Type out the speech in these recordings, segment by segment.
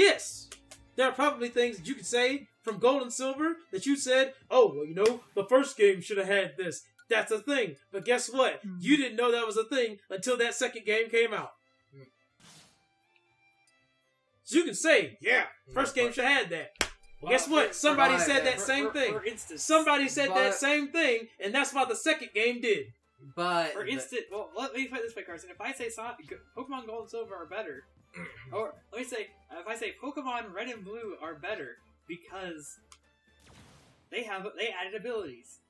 Yes, there are probably things that you could say from Gold and Silver that you said, oh, well, you know, the first game should have had this. That's a thing. But guess what? You didn't know that was a thing until that second game came out. So you can say, yeah, first game should have had that. Well, guess what? Somebody said that same thing. For instance, somebody said that same thing, and that's why the second game did. But for instance, well, let me put it this way, Carson. If I say Pokemon Gold and Silver are better, or let me say, if I say Pokemon Red and Blue are better because they added abilities,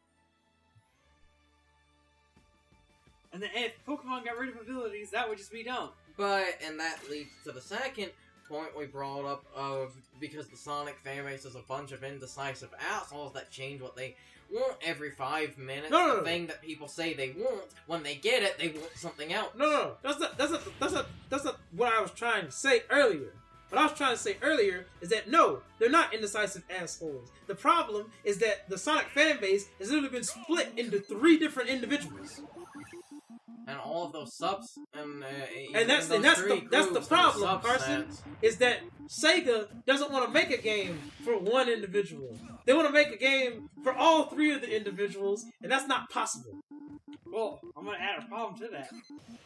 and then if Pokemon got rid of abilities, that would just be dumb. And that leads to the second point we brought up of because the Sonic fanbase is a bunch of indecisive assholes that change what they want every 5 minutes. No. The thing that people say they want, when they get it, they want something else. No. That's not what I was trying to say earlier. What I was trying to say earlier is that no, they're not indecisive assholes. The problem is that the Sonic fanbase has literally been split into 3 different individuals. And all of those subs, and that's the problem, Carson. Is that Sega doesn't want to make a game for one individual. They want to make a game for all 3 of the individuals, and that's not possible. Well, I'm gonna add a problem to that.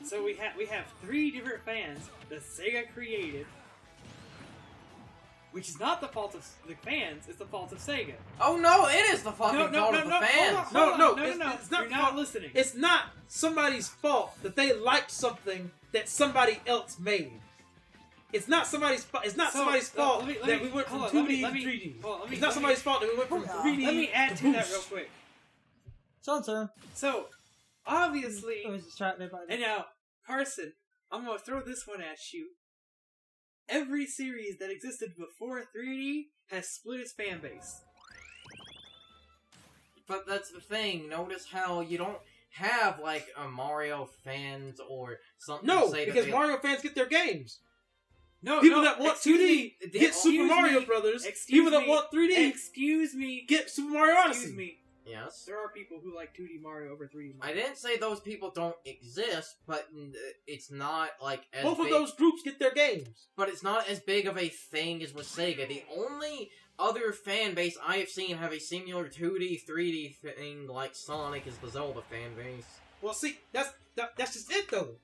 So we have 3 different fans that Sega created, which is not the fault of the fans; it's the fault of Sega. Oh no, it is the fucking fault of the fans. No, it's not. You're not listening. It's not somebody's fault that they liked something that somebody else made. It's not somebody's fault. It's not somebody's fault that we went from 2D to 3D. It's not somebody's fault that we went from 3D. Let me add to that real quick. Sean's turn. So, obviously, I was distracted by that. And now, Carson, I'm gonna throw this one at you. Every series that existed before 3D has split its fan base. But that's the thing. Notice how you don't have like a Mario fans or something. No, to say because that Mario fans get their games. No, people that want 2D get Super Mario Brothers. People that want 3D, get Super Mario Odyssey. Excuse me. Yes. There are people who like 2D Mario over 3D Mario. I didn't say those people don't exist, but it's not like as both big, of those groups get their games. But it's not as big of a thing as with Sega. The only other fan base I have seen have a similar 2D, 3D thing like Sonic is the Zelda fan base. Well, see, that's just it though.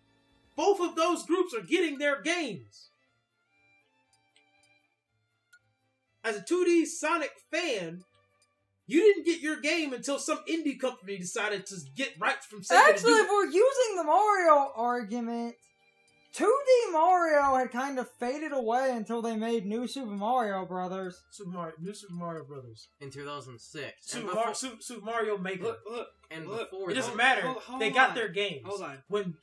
Both of those groups are getting their games. As a 2D Sonic fan, you didn't get your game until some indie company decided to get rights from Sega. Actually, if we're using the Mario argument, 2D Mario had kind of faded away until they made New Super Mario Brothers. New Super Mario Brothers. In 2006. Super Mario Maker. Before it doesn't matter. They got their games. Hold on. When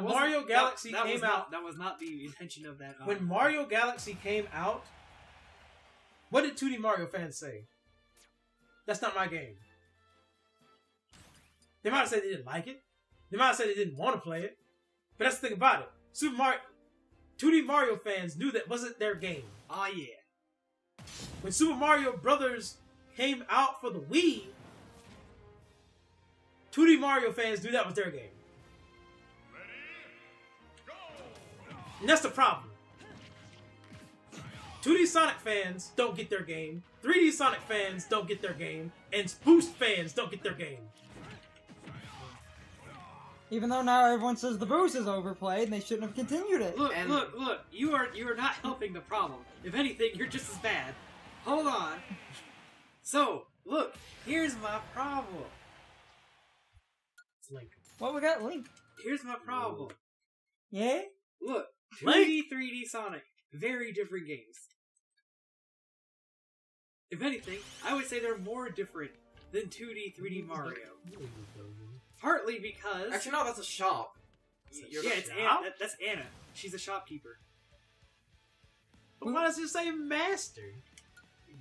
Mario Galaxy came out... That was not the intention of that. When Mario Galaxy came out, what did 2D Mario fans say? That's not my game. They might have said they didn't like it. They might have said they didn't want to play it. But that's the thing about it. 2D Mario fans knew that wasn't their game. Oh, yeah. When Super Mario Brothers came out for the Wii, 2D Mario fans knew that was their game. And that's the problem. 2D Sonic fans don't get their game. 3D Sonic fans don't get their game. And Boost fans don't get their game. Even though now everyone says the Boost is overplayed and they shouldn't have continued it. Look, you are not helping the problem. If anything, you're just as bad. Hold on. So, look, here's my problem. It's Link. Well, we got Link. Here's my problem. Yeah? Look, 2D, 3D Sonic, very different games. If anything, I would say they're more different than 2D, 3D Mario. Partly because... Actually, no, that's a shop. It's Anna. That's Anna. She's a shopkeeper. But why does it say Master?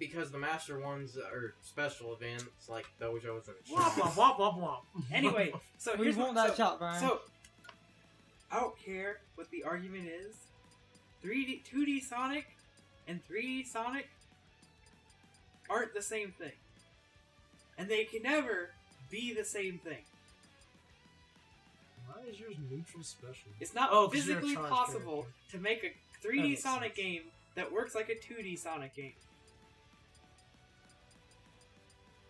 Because the Master ones are special events, like dojos and shit. Womp womp womp womp womp. Anyway, so we here's want that shop, Brian. So, I don't care what the argument is. 2D Sonic and 3D Sonic aren't the same thing. And they can never be the same thing. Why is yours neutral special? It's not physically possible to make a 3D Sonic game that works like a 2D Sonic game.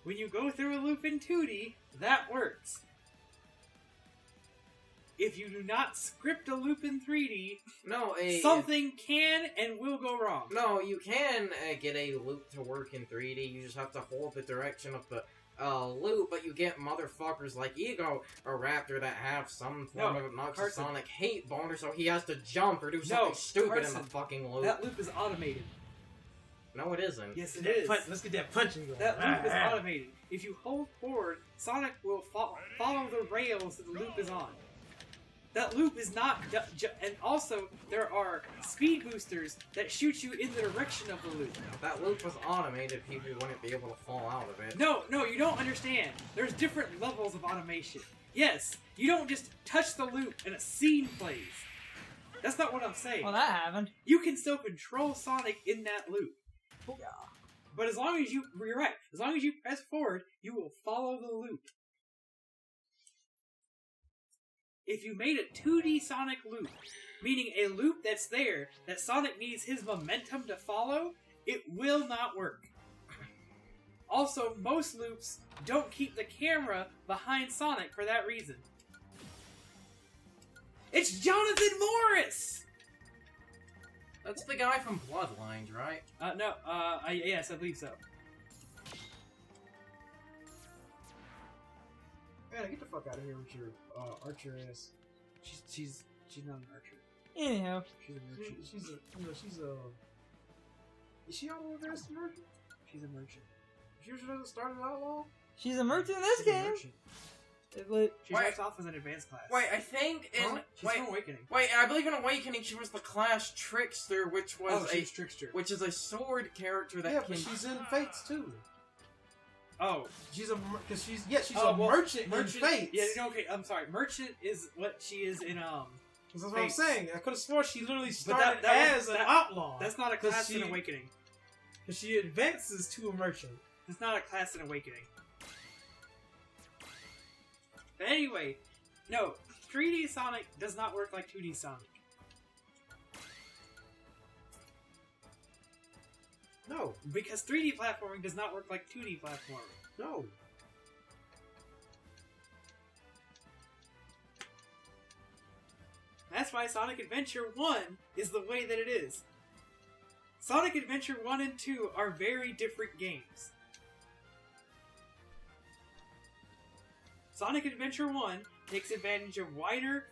When you go through a loop in 2D, that works. If you do not script a loop in 3D, something can and will go wrong. No, you can get a loop to work in 3D. You just have to hold the direction of the loop, but you get motherfuckers like Ego or Raptor that have some form of obnoxious Sonic hate boner, so he has to jump or do something stupid in the fucking loop. That loop is automated. No, it isn't. Yes, it is. Let's get that punching going. That loop is automated. If you hold forward, Sonic will follow the rails that the loop is on. That loop is not... and also, there are speed boosters that shoot you in the direction of the loop. If that loop was automated, people wouldn't be able to fall out of it. No, you don't understand. There's different levels of automation. Yes, you don't just touch the loop and a scene plays. That's not what I'm saying. Well, that happened. You can still control Sonic in that loop. Yeah. But as long as you're right, as long as you press forward, you will follow the loop. If you made a 2D Sonic loop, meaning a loop that's there, that Sonic needs his momentum to follow, it will not work. Also, most loops don't keep the camera behind Sonic for that reason. It's Jonathan Morris! That's the guy from Bloodlines, right? Yes, I believe so. Man, get the fuck out of here with your archer ass. She's not an archer. Anyhow. She's a merchant. Is she all over as a merchant? She's a merchant. She usually doesn't start an outlaw? She's a merchant in this She's a game. merchant. She Wait. starts off as an advanced class. Wait, I think in... She's from Awakening. Wait, I believe in Awakening she was the class Trickster, which was she's Trickster. which is a sword character that but she's in Fates too. Oh. She's a merchant in Fates. Yeah, okay, I'm sorry. Merchant is what she is in, That's what I'm saying. I could have sworn she literally But started that as was- an outlaw. That's not a class in Awakening. Because she advances to a merchant. It's not a class in Awakening. But anyway, no, 3D Sonic does not work like 2D Sonic. No. Because 3D platforming does not work like 2D platforming. No. That's why Sonic Adventure 1 is the way that it is. Sonic Adventure 1 and 2 are very different games. Sonic Adventure 1 takes advantage of wider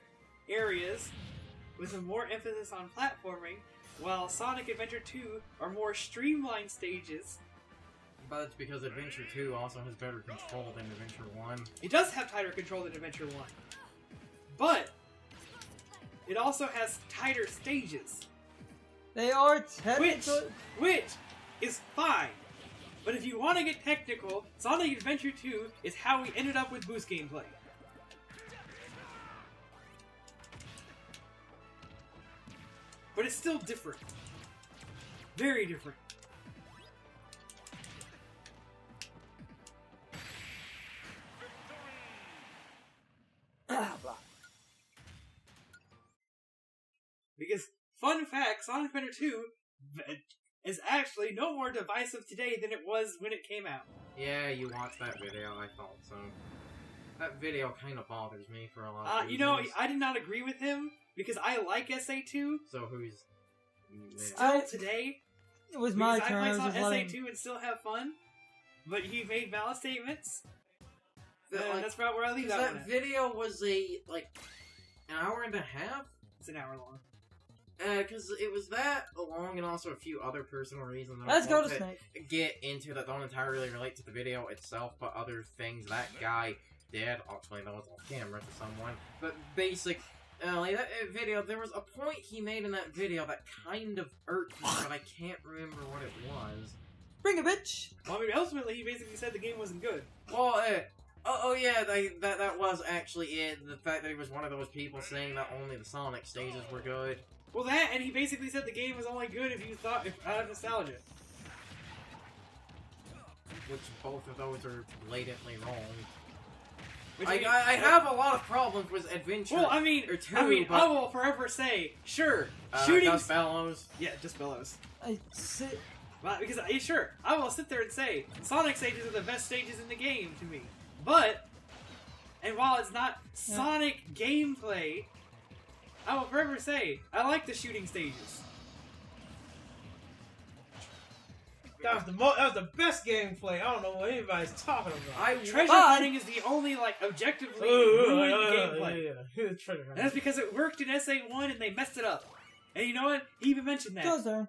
areas with a more emphasis on platforming, while Sonic Adventure 2 are more streamlined stages. But it's because Adventure 2 also has better control than Adventure 1. It does have tighter control than Adventure 1. But it also has tighter stages. They are technically... Which is fine. But if you want to get technical, Sonic Adventure 2 is how we ended up with boost gameplay. But it's still different. Very different. Because, fun fact, Sonic Adventure 2 is actually no more divisive today than it was when it came out. Yeah, you watched that video, I thought so. That video kind of bothers me for a lot of reasons. You know, I did not agree with him, because I like SA2. So who's... Still today. It was my turn. I I was play just SA2 letting... and still have fun. But he made valid statements. Like, that's about where I leave that one at. video was an hour and a half? It's an hour long. Because it was that long and also a few other personal reasons. Let's go to Snake. Get into that don't entirely relate to the video itself, but other things that guy did. I'll explain those off camera to someone. But that video, there was a point he made in that video that kind of irked me, but I can't remember what it was. Bring it, bitch! Well, I mean, ultimately, he basically said the game wasn't good. Well, that was actually it. The fact that he was one of those people saying that only the Sonic stages were good. Well, that, and he basically said the game was only good if you thought, out of nostalgia. Which both of those are blatantly wrong. I have a lot of problems with Adventure. Well, I mean, but I will forever say, sure, shooting. Gus Bellows. Yeah, just Bellows. Well, Because sure, I will sit there and say Sonic stages are the best stages in the game to me. But, and while it's not Sonic gameplay, I will forever say I like the shooting stages. That was the best gameplay. I don't know what anybody's talking about. Treasure hunting is the only objectively ruined gameplay. Treasure And hunting. that's because it worked in SA1 and they messed it up. And you know what? He even mentioned that.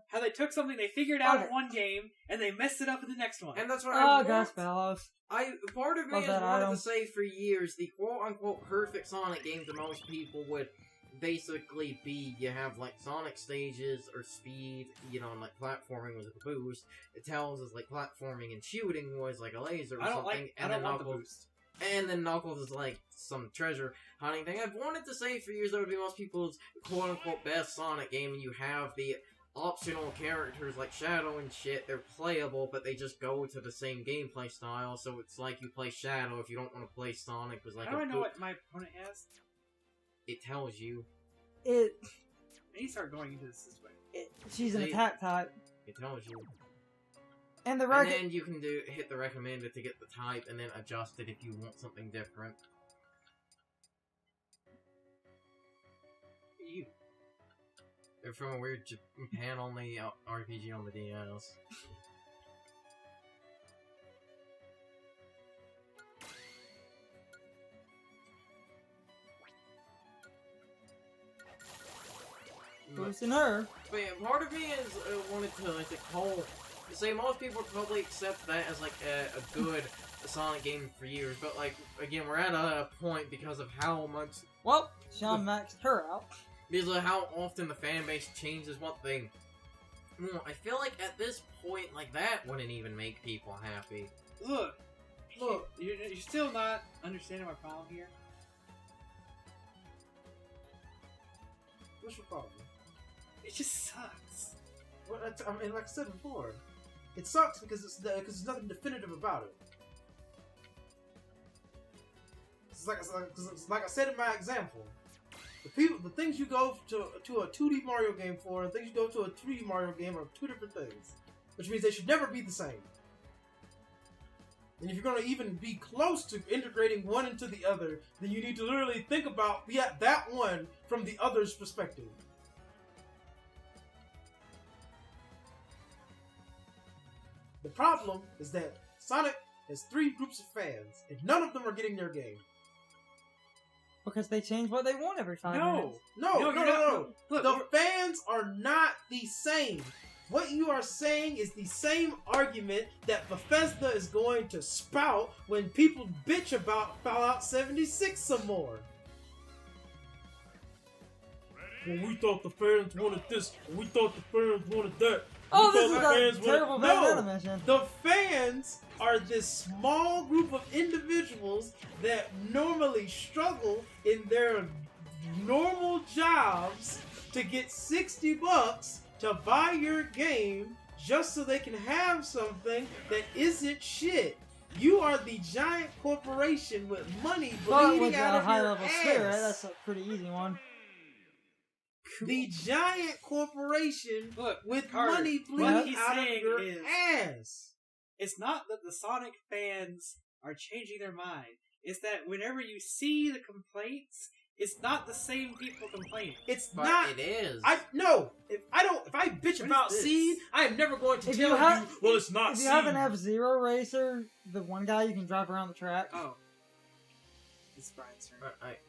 How they took something they figured out in one game and they messed it up in the next one. And that's what I want. Gus Bellows. Part of me has wanted to say for years, the quote-unquote perfect Sonic game to most people would basically be, you have Sonic stages or speed, and platforming was a boost. It tells us platforming and shooting was a laser or something, and then Knuckles. And then Knuckles is some treasure hunting thing. I've wanted to say for years that would be most people's quote-unquote best Sonic game, and you have the optional characters like Shadow and shit. They're playable, but they just go to the same gameplay style, so it's you play Shadow if you don't want to play Sonic with How do I know what my opponent has? It tells you. I need to start going into this way. She's an attack type. It tells you. And the And then you can hit the recommended to get the type, and then adjust it if you want something different. You. They're from a weird Japan-only RPG on the DS. Boosting her. But yeah, part of me is wanted to say most people would probably accept that as a good Sonic game for years, but again, we're at a point because of how much. Well, Sean maxed her out. Because of how often the fan base changes what they want. I feel like at this point, that wouldn't even make people happy. Look, you're still not understanding my problem here. What's your problem? It just sucks. Well, like I said before, it sucks because there's nothing definitive about it. It's like I said in my example, the things you go to a 2D Mario game for, and things you go to a 3D Mario game are two different things, which means they should never be the same. And if you're going to even be close to integrating one into the other, then you need to literally think about that one from the other's perspective. The problem is that Sonic has 3 groups of fans, and none of them are getting their game. Because they change what they want every 5 minutes. No. Look, the fans are not the same. What you are saying is the same argument that Bethesda is going to spout when people bitch about Fallout 76 some more. Well, we thought the fans wanted this, and we thought the fans wanted that. Oh, this is a terrible Bayonetta mission. The fans are this small group of individuals that normally struggle in their normal jobs to get $60 to buy your game just so they can have something that isn't shit. You are the giant corporation with money bleeding out of high your level ass. spirit, that's a pretty easy one. The giant corporation with Carter, money what bleeding he's out of saying your is- ass. It's not that the Sonic fans are changing their mind. It's that whenever you see the complaints, it's not the same people complaining. It's But not. it is. If I bitch What about is this? Seed, I am never going to If tell you have- you. Well, it's not If Seed. you have an F-Zero racer, the one guy you can drive around the track. Oh. It's Brian's turn.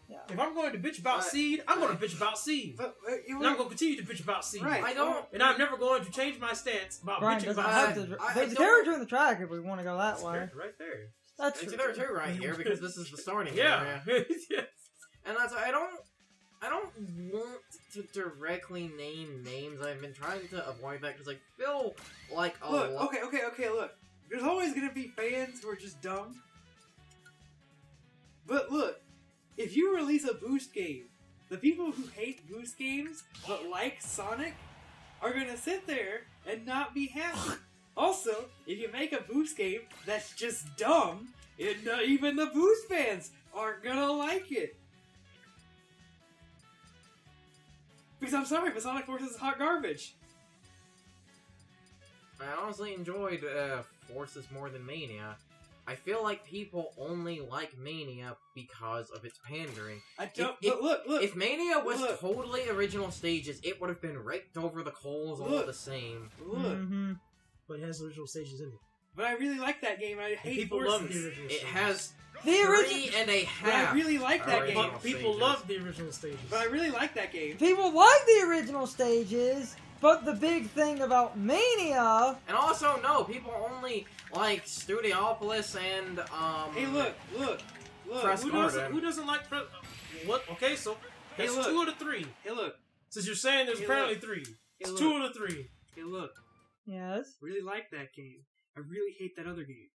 Yeah. If I'm going to bitch about Seed, I'm going to bitch about Seed. But And I'm going to continue to bitch about Seed. Right. I don't. And I'm never going to change my stance about Brian bitching doesn't about have Seed. to. I There's a don't- character in the track if we want to go that way. Character right there. That's It's true. there too right here because this is the starting Yeah. area. And that's I don't want to directly name names. I've been trying to avoid that because I feel like a Look, lot. okay, look. There's always gonna be fans who are just dumb. But look, if you release a Boost game, the people who hate Boost games but like Sonic are gonna sit there and not be happy. Also, if you make a Boost game that's just dumb, even the Boost fans aren't gonna like it. Because I'm sorry, but Sonic Forces is hot garbage. I honestly enjoyed Forces more than Mania. I feel like people only like Mania because of its pandering. I don't. If- Look. If Mania was Look. totally original stages, it would have been raked over the coals all Look. the same. Look. Mm-hmm. But it has original stages in it. But I really like that game. I hate People Forces. love the original It stages. has The original 3.5. But I really like that Original game. But people stages. love the original stages. But I really like that game. people like the original stages, but the big thing about Mania. And also, no, people only like Studiopolis and Hey, look. Press Who doesn't like what? Okay, so Hey, that's look. 2 of the 3. Hey, look. Since you're saying there's Hey, apparently look. 3, Hey, it's look. 2 of the 3. Hey, look. Yes. Really like that game. I really hate that other game.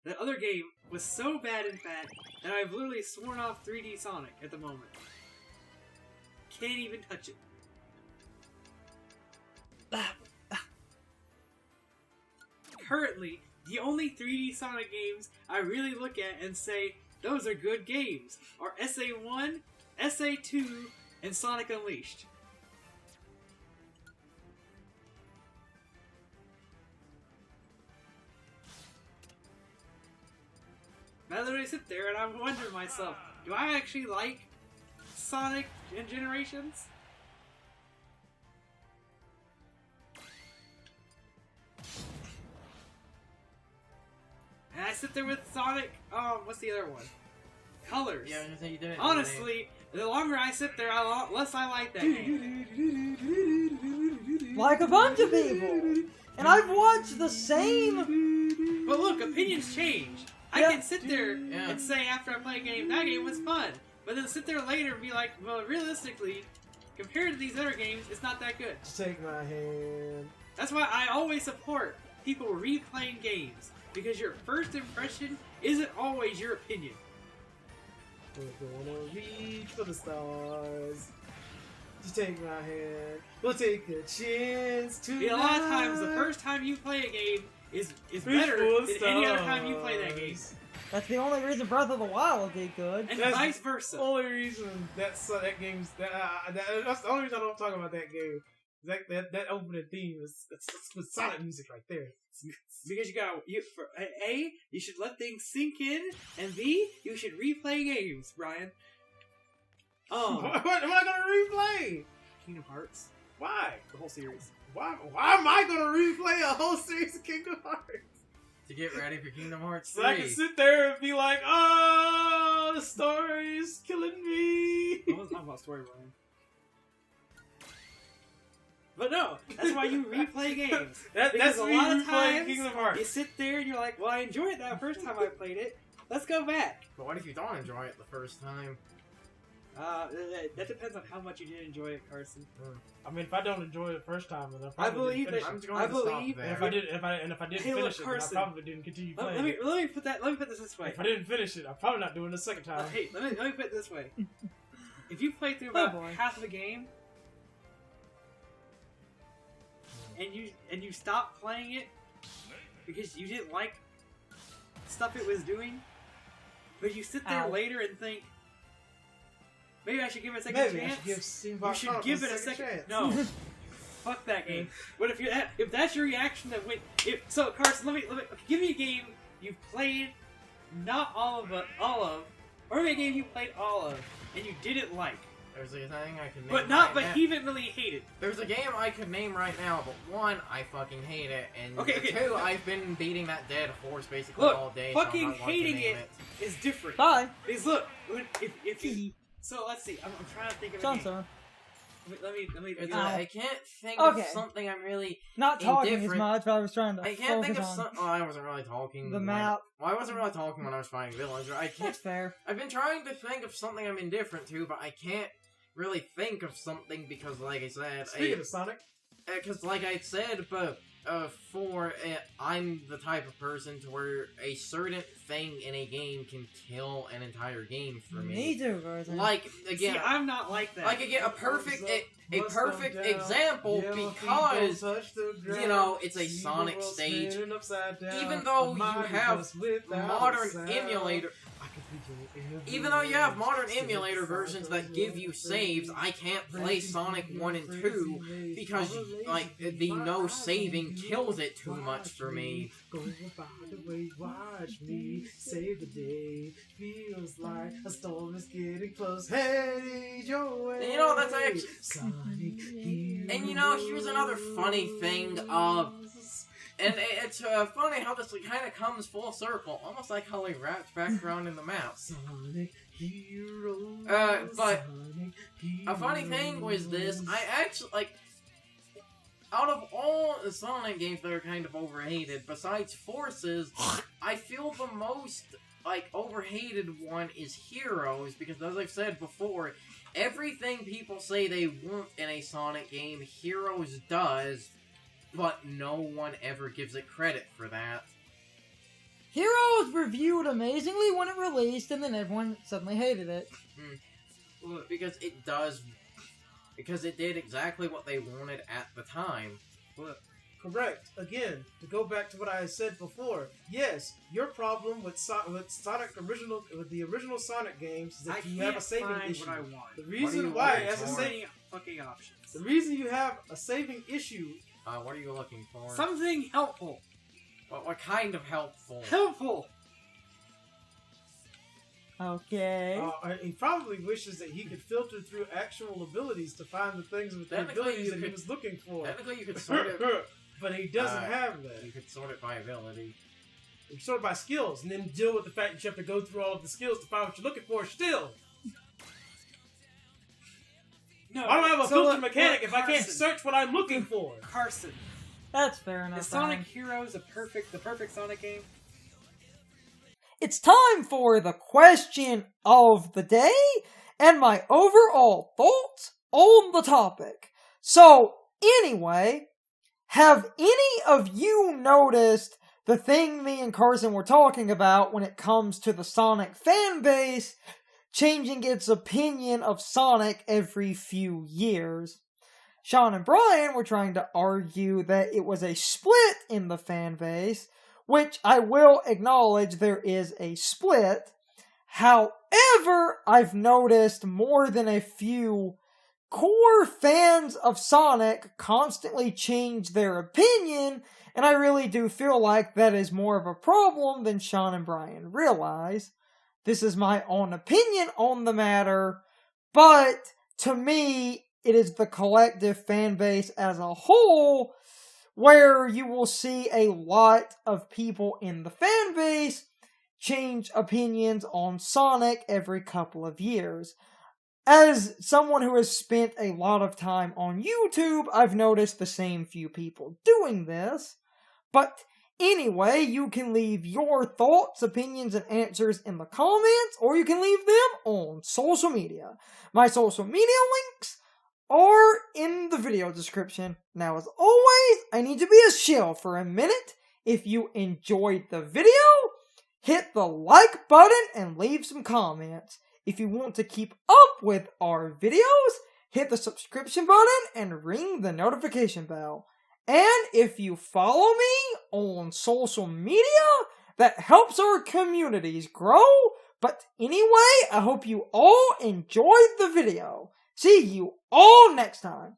That other game was so bad, in fact, that I've literally sworn off 3D Sonic at the moment. Can't even touch it. Currently, the only 3D Sonic games I really look at and say, those are good games, are SA1, SA2, and Sonic Unleashed. I literally sit there and I wonder to myself, do I actually like Sonic and Generations? And I sit there with Sonic, what's the other one? Colors. Yeah, I was gonna say you did it. Honestly, the longer I sit there, the less I like that game. Like a bunch of people. And I've watched the same. But look, opinions change. I Yeah. can sit there Yeah. and say after I play a game, that game was fun. But then sit there later and be like, well, realistically, compared to these other games, it's not that good. Just take my hand. That's why I always support people replaying games. Because your first impression isn't always your opinion. We're gonna reach for the stars. Just take my hand. We'll take a chance to. A lot of times, the first time you play a game is better than any other time you play that game. That's the only reason Breath of the Wild did good. And That's vice the versa. only reason that's that game's that's the only reason I don't talk about that game. That opening theme is it's with Sonic music right there. Because A, you should let things sink in, and B, you should replay games, Brian. What am I gonna replay? Kingdom Hearts, Why? the whole series. Why am I gonna replay a whole series of Kingdom Hearts? To get ready for Kingdom Hearts 3. So I can sit there and be like, oh, the story is killing me. I wasn't talking about story, Brian. But no, that's why you replay games. That's Because a me lot of replaying times, Kingdom you Hearts. sit there and you're like, well, I enjoyed that first time I played it. Let's go back. But what if you don't enjoy it the first time? That depends on how much you did enjoy it, Carson. I mean, if I don't enjoy it the first time, then I believe finish that- I'm it. going I to stop believe- there. And if I didn't Hey, look, finish it, then Carson. I probably didn't continue Let playing me it. let me put this this way. If I didn't finish it, I'm probably not doing it the second time. Hey, let me put it this way. If you play through Oh, about boy. half of the game, and you stop playing it because you didn't like stuff it was doing, but you sit there Ow. later and think, maybe I should give it a second Maybe I chance. should give Steam You Box should Chronicles give it a second. chance. No, fuck that game. But if that's your reaction, that went. So Carson, let me give me a game you've played, not all of, but all of, or maybe a game you played all of and you didn't like, There's a thing I can name but not, right but now. evenly hated. There's a game I could name right now, but one, I fucking hate it, and Okay. two, I've been beating that dead horse basically Look, all day. fucking so I'm not going to hating name it is different. Bye. Because look, if you, so let's see. I'm trying to think of a game. Johnson. Let me. It's Ow. I can't think Okay. of something I'm really. Not talking as Indifferent. much, but I was trying to I can't think focus of on some. Oh, I wasn't really talking. the when- map. Well, I wasn't really talking when I was fighting villains. I can't. That's fair. I've been trying to think of something I'm indifferent to, but I can't really think of something because, like I said, Speaking of Sonic, because like I said, but I'm the type of person to where a certain thing in a game can kill an entire game for me. Me too, Carson. Like, again, See, I'm not like that. like again, a perfect example because, you know, it's a Sonic stage. Even though you have modern emulator, versions that give you saves, I can't play Sonic 1 and 2 because, like, the no saving kills it too much for me. Watch me save the day. Feels like a storm is getting close. Headed your way. And, you know, that's actually... And, you know, here's another funny thing and it's funny how this kind of comes full circle, almost like how he wraps back around in the map. But a funny thing was this, I actually, like, out of all the Sonic games that are kind of overhated, besides Forces, I feel the most, like, overhated one is Heroes, because as I've said before, everything people say they want in a Sonic game, Heroes does, but no one ever gives it credit for that. Heroes reviewed amazingly when it released, and then everyone suddenly hated it. Well, because it did exactly what they wanted at the time. Correct. Again, to go back to what I said before, yes, your problem with the original Sonic games is that you have a saving issue. What I want. The reason why, as I So say, many fucking options. the reason you have a saving issue. What are you looking for? Something helpful. What kind of helpful? Helpful. Okay. He probably wishes that he could filter through actual abilities to find the things with the abilities that he was looking for. Technically, you could sort it. But he doesn't have that. You could sort it by ability. You sort it by skills, and then deal with the fact that you have to go through all of the skills to find what you're looking for still. No. Why do I have a filter mechanic if I can't search what I'm looking for? Carson, That's fair enough. is Sonic Heroes the perfect Sonic game? It's time for the question of the day and my overall thoughts on the topic. So, anyway, have any of you noticed the thing me and Carson were talking about when it comes to the Sonic fan base changing its opinion of Sonic every few years? Sean and Brian were trying to argue that it was a split in the fan base, which I will acknowledge there is a split. However, I've noticed more than a few core fans of Sonic constantly change their opinion, and I really do feel like that is more of a problem than Sean and Brian realize. This is my own opinion on the matter, but to me, it is the collective fan base as a whole where you will see a lot of people in the fan base change opinions on Sonic every couple of years. As someone who has spent a lot of time on YouTube, I've noticed the same few people doing this. But anyway, you can leave your thoughts, opinions, and answers in the comments, or you can leave them on social media. My social media links are in the video description. Now, as always, I need to be a shill for a minute. If you enjoyed the video, hit the like button and leave some comments. If you want to keep up with our videos, hit the subscription button and ring the notification bell. And if you follow me on social media, that helps our communities grow. But anyway, I hope you all enjoyed the video. See you all next time.